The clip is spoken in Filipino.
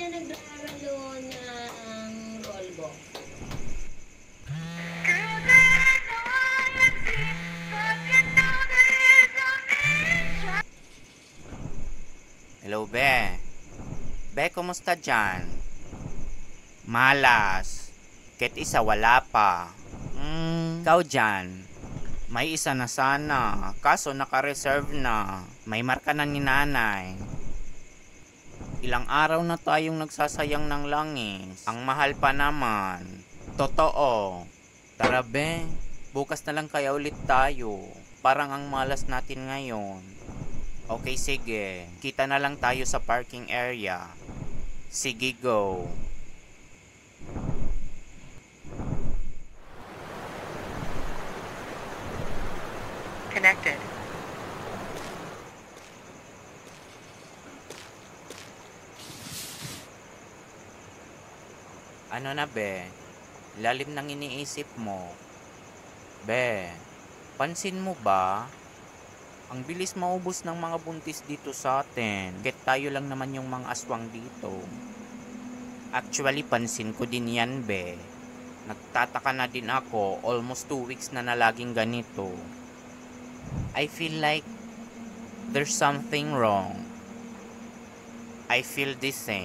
na naglaro ng Rolbo. Hello, Be. Be, kumusta dyan? Malas. Kahit isa wala pa. Ikaw dyan. May isa na sana. Kaso naka-reserve na. May marka na ni nanay. Ilang araw na tayong nagsasayang ng langis. Ang mahal pa naman. Totoo. Tara, Be. Bukas na lang kaya ulit tayo. Parang ang malas natin ngayon. Okay, sige. Kita na lang tayo sa parking area. Sige, go. Connected. Ano na, Be? Lalim ng iniisip mo. Be, pansin mo ba? Ang bilis maubos ng mga buntis dito sa atin. Kahit tayo lang naman yung mga aswang dito. Actually, pansin ko din yan, Be. Nagtataka na din ako, almost 2 weeks na laging ganito. I feel like there's something wrong. I feel the same.